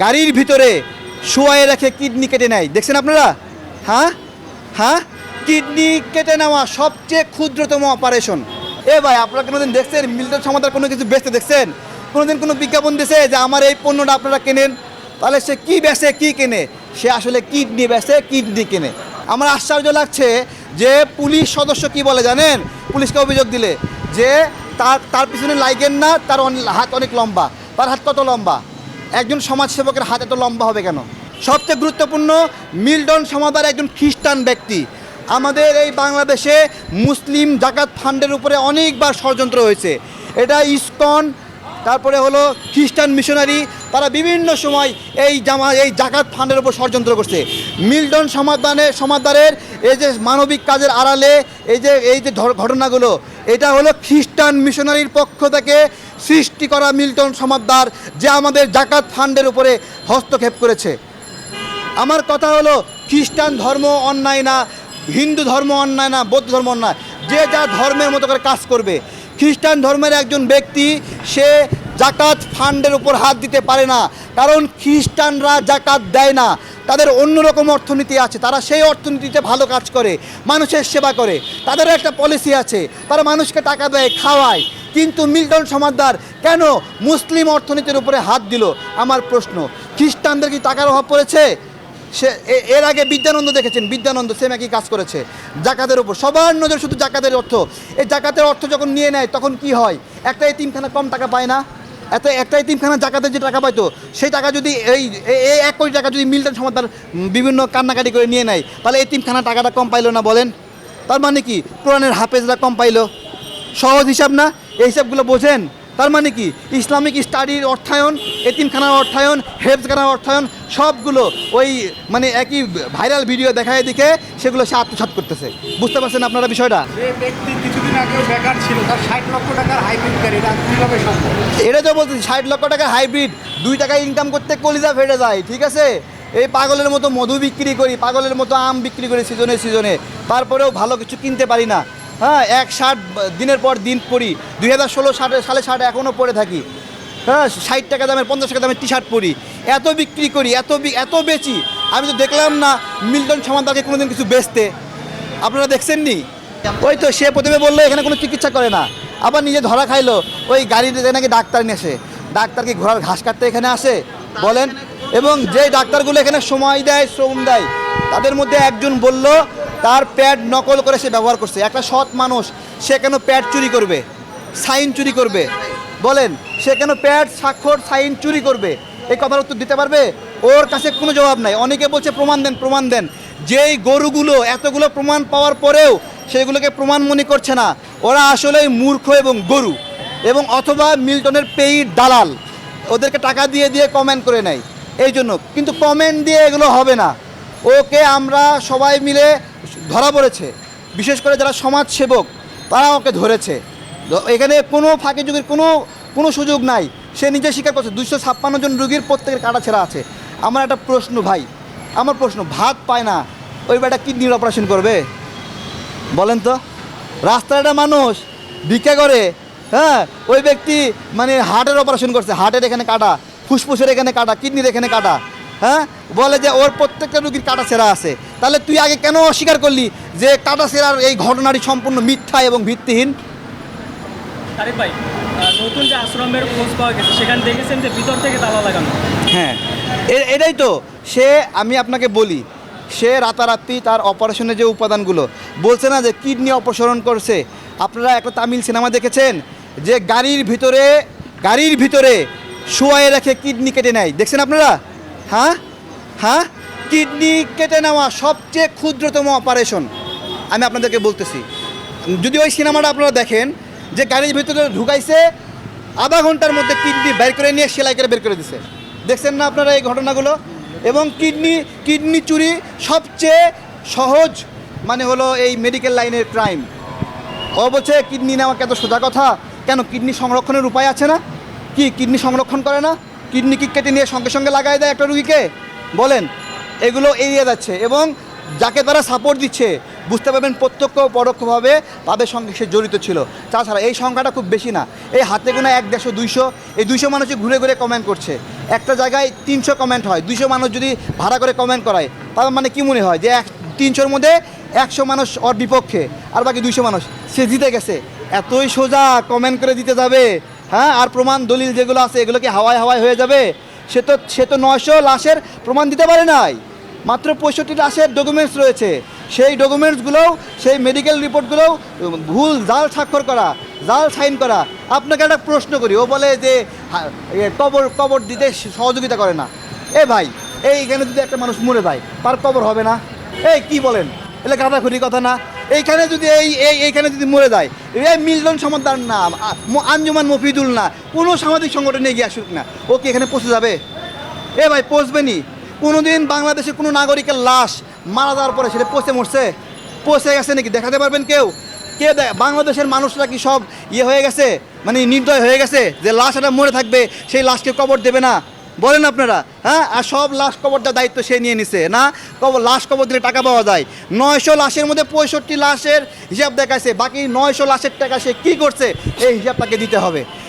গাড়ির ভিতরে শুয়ায়ে রেখে কিডনি কেটে নেয়, দেখছেন আপনারা? হ্যাঁ হ্যাঁ, কিডনি কেটে নেওয়া সবচেয়ে ক্ষুদ্রতম অপারেশন। ভাই, আপনারা কোনোদিন দেখছেন মিল্টন সমাদার কোনো কিছু বেচতে দেখছেন? কোনোদিন কোনো বিজ্ঞাপন দিয়েছে যে আমার এই পণ্যটা আপনারা কেনেন? তাহলে সে কি বেচে, কি কেনে? সে আসলে কিডনি বেচে, কিডনি কেনে। আমার আশ্চর্য লাগছে যে পুলিশ সদস্য কি বলে জানেন? পুলিশকে অভিযোগ দিলে যে তার পিছনে লাইগেন না, তার হাত অনেক লম্বা। তার হাত কত লম্বা? একজন সমাজসেবকের হাত এত লম্বা হবে কেন? সবচেয়ে গুরুত্বপূর্ণ, মিল্টন সমাদার একজন খ্রিস্টান ব্যক্তি। আমাদের এই বাংলাদেশে মুসলিম জাকাত ফান্ডের উপরে অনেকবার ষড়যন্ত্র হয়েছে। এটা ইসকন, তারপরে হলো খ্রিস্টান মিশনারি, তারা বিভিন্ন সময় এই জাকাত ফান্ডের উপর ষড়যন্ত্র করছে। মিল্টন সমাদারের এই যে মানবিক কাজের আড়ালে এই যে ঘটনাগুলো, এটা হলো খ্রিস্টান মিশনারির পক্ষ থেকে সৃষ্টি করা মিল্টন সমাদার, যে আমাদের জাকাত ফান্ডের উপরে হস্তক্ষেপ করেছে। আমার কথা হলো, খ্রিস্টান ধর্ম অন্যায় না, হিন্দু ধর্ম অন্যায় না, বৌদ্ধ ধর্ম অন্যায়, যে যা ধর্মের মতো করে কাজ করবে। খ্রিস্টান ধর্মের একজন ব্যক্তি সে জাকাত ফান্ডের উপর হাত দিতে পারে না, কারণ খ্রিস্টানরা জাকাত দেয় না, তাদের অন্যরকম অর্থনীতি আছে, তারা সেই অর্থনীতিতে ভালো কাজ করে, মানুষের সেবা করে, তাদেরও একটা পলিসি আছে, তারা মানুষকে টাকা দেয়, খাওয়ায়। কিন্তু মিল্টন সমাদার কেন মুসলিম অর্থনীতির উপরে হাত দিল? আমার প্রশ্ন, খ্রিস্টানদের কি টাকার অভাব পড়েছে? সে এর আগে বিদ্যানন্দ দেখেছেন, বিদ্যানন্দ সেম একই কাজ করেছে জাকাতের উপর। সবার নজর শুধু জাকাতের অর্থ। এই জাকাতের অর্থ যখন নিয়ে নেয় তখন কি হয়? একটা এতিমখানা কম টাকা পায় না? একটা এতিমখানা জাকাতের যে টাকা পাইতো, সেই টাকা যদি এই 1 কোটি টাকা যদি মিল্টন সমাদার বিভিন্ন কান্নাকাটি করে নিয়ে নেয়, তাহলে এতিমখানা টাকাটা কম পাইলো না বলেন? তার মানে কি কোরআনের হাফেজরা কম পাইলো? সহজ হিসাব না? এই হিসাবগুলো বোঝেন? তার মানে কি ইসলামিক স্টাডির অর্থায়ন, এতিমখানার অর্থায়ন, হেফজখানার অর্থায়ন, সবগুলো ওই মানে একই ভাইরাল ভিডিও দেখায় দেখে সেগুলো সে আত্মসাৎ করতেছে। বুঝতে পারছেন আপনারা বিষয়টা? যে ব্যক্তি কিছুদিন আগেও বেকার ছিল, তার 60 লক্ষ টাকার হাইব্রিড গাড়ি, এটা কীভাবে সম্ভব? এটা তো বলতেছি, 60 লক্ষ টাকার হাইব্রিড, 2 টাকায় ইনকাম করতে কলিজা ফেটে যায়, ঠিক আছে? এই পাগলের মতো মধু বিক্রি করি, পাগলের মতো আম বিক্রি করি সিজনে, তারপরেও ভালো কিছু কিনতে পারি না। হ্যাঁ, 1 শার্ট দিনের পর দিন পরি, 2016 সালে শার্ট এখনও পরে থাকি। হ্যাঁ, 60 টাকা দামের 50 টাকা দামের টি শার্ট পরি, এত বিক্রি করি, এত বেচি। আমি তো দেখলাম না মিল্টন সমাদারকে কোনোদিন কিছু বেচতে। আপনারা দেখছেননি? ওই তো সে প্রথমে বললো এখানে কোনো চিকিৎসা করে না, আবার নিজে ধরা খাইলো ওই গাড়িতে নাকি ডাক্তার নিয়ে আসে। ডাক্তার কি ঘোড়ার ঘাস কাটতে এখানে আসে বলেন? এবং যে ডাক্তারগুলো এখানে সময় দেয়, শ্রম দেয়, তাদের মধ্যে একজন বলল তার প্যাড নকল করে সে ব্যবহার করছে। একটা সৎ মানুষ, সে কেন প্যাড চুরি করবে, সাইন চুরি করবে? বলেন, সে কেন প্যাড, স্বাক্ষর, সাইন চুরি করবে? এই কথার উত্তর দিতে পারবে? ওর কাছে কোনো জবাব নাই। অনেকে বলছে প্রমাণ দেন। যেই গরুগুলো এতগুলো প্রমাণ পাওয়ার পরেও সেগুলোকে প্রমাণ মনে করছে না, ওরা আসলেই মূর্খ এবং গরু, এবং অথবা মিল্টনের পেইড দালাল, ওদেরকে টাকা দিয়ে কমেন্ট করে নেয় এই জন্য। কিন্তু কমেন্ট দিয়ে এগুলো হবে না। ওকে আমরা সবাই মিলে ধরা পড়েছে, বিশেষ করে যারা সমাজ সেবক তারা ওকে ধরেছে। এখানে কোনো ফাঁকি যুগের কোনো সুযোগ নাই। সে নিজে স্বীকার করছে 256 জন রুগীর প্রত্যেকের কাটা ছেঁড়া আছে। আমার একটা প্রশ্ন ভাই, আমার প্রশ্ন, ভাত পায় না, ওই বেটা কিডনির অপারেশন করবে বলেন তো? রাস্তার একটা মানুষ ভিক্ষা করে, হ্যাঁ, ওই ব্যক্তি মানে হার্টের অপারেশন করছে, হার্টের এখানে কাটা, ফুসফুসের এখানে কাটা, কিডনির এখানে কাটা, হ্যাঁ, বলে যে ওর প্রত্যেকটা রুগীর কাটা ছেঁড়া আছে। তাহলে তুই আগে কেন অস্বীকার করলি যে কাটা ছেঁড়ার এই ঘটনাটি সম্পূর্ণ মিথ্যা এবং ভিত্তিহীন? আরে ভাই, নতুন যে আশ্রমের খোঁজ পাওয়া গেছে, সেখানে দেখেছেন যে ভিতর থেকে তালা লাগানো। হ্যাঁ, এটাই তো। আমি আপনাকে বলি, সে রাতারাতি তার অপারেশনের যে উপাদানগুলো বলছে না যে কিডনি অপসারণ করছে। আপনারা একটা তামিল সিনেমা দেখেছেন যে গাড়ির ভিতরে শুয়ায়ে রেখে কিডনি কেটে নেয়, দেখছেন আপনারা? হ্যাঁ হ্যাঁ, কিডনি কেটে নেওয়া সবচেয়ে ক্ষুদ্রতম অপারেশন। আমি আপনাদেরকে বলতেছি, যদি ওই সিনেমাটা আপনারা দেখেন যে গাড়ির ভিতরে ঢুকাইছে, আধা ঘন্টার মধ্যে কিডনি বের করে নিয়ে সেলাই করে বের করে দিছে। দেখছেন না আপনারা এই ঘটনাগুলো? এবং কিডনি চুরি সবচেয়ে সহজ মানে হলো এই মেডিকেল লাইনের ক্রাইম। ও বলছে কিডনি নেওয়া কত সোজা কথা, কেন কিডনি সংরক্ষণের উপায় আছে না? কি কিডনি সংরক্ষণ করে না? কিডনি কি কেটে নিয়ে সঙ্গে সঙ্গে লাগাই দেয় একটা রুগীকে? বলেন, এগুলো এড়িয়ে যাচ্ছে। এবং যাকে তারা সাপোর্ট দিচ্ছে বুঝতে পারবেন প্রত্যক্ষ ও পরোক্ষভাবে তাদের সঙ্গে সে জড়িত ছিল। তাছাড়া এই সংখ্যাটা খুব বেশি না, এই হাতে গোনা 100, 200, এই 200 মানুষই ঘুরে ঘুরে কমেন্ট করছে। একটা জায়গায় 300 কমেন্ট হয়, 200 মানুষ যদি ভাড়া করে কমেন্ট করায়, তার মানে কি মনে হয় যে 300-র মধ্যে 100 মানুষ ওর বিপক্ষে আর বাকি 200 মানুষ সে জিতে গেছে। এতই সোজা কমেন্ট করে দিতে যাবে, হ্যাঁ? আর প্রমাণ দলিল যেগুলো আছে এগুলো কি হাওয়ায় হাওয়ায় হয়ে যাবে? সে তো 900 লাশের প্রমাণ দিতে পারে নাই, মাত্র 65 লাশের ডকুমেন্টস রয়েছে। সেই ডকুমেন্টসগুলোও, সেই মেডিকেল রিপোর্টগুলোও ভুল, জাল স্বাক্ষর করা, জাল সাইন করা। আপনাকে একটা প্রশ্ন করি, ও বলে যে কবর দিতে সহযোগিতা করে না। এ ভাই, এইখানে যদি একটা মানুষ মরে যায় তার কবর হবে না? এই কি বলেন? এলে গাঁদাখুরি কথা না? এইখানে যদি এইখানে যদি মরে যায়, এই মিল্টন সমাদার না, আঞ্জুমান মফিদুল না, কোনো সামাজিক সংগঠনে এগিয়ে আসুক না, ও কি এখানে পৌঁছে যাবে? এ ভাই, পৌঁছবেনি। কোনো দিন বাংলাদেশে কোনো নাগরিকের লাশ মারা যাওয়ার পরে সেটা পৌঁছে গেছে নাকি দেখাতে পারবেন কেউ? বাংলাদেশের মানুষরা কি সব হয়ে গেছে, মানে নির্দয় হয়ে গেছে যে লাশ একটা মরে থাকবে, সেই লাশকে কবর দেবে না? বলেন আপনারা, হ্যাঁ? আর সব লাশ কবর দেওয়ার দায়িত্ব সে নিয়ে নিছে না? লাশ কবর দিলে টাকা পাওয়া যায়। 900 লাশের মধ্যে 65 লাশের হিসাব দেখাইছে, বাকি 900 লাশের টাকা সে কী করছে এই হিসাব তাকে দিতে হবে।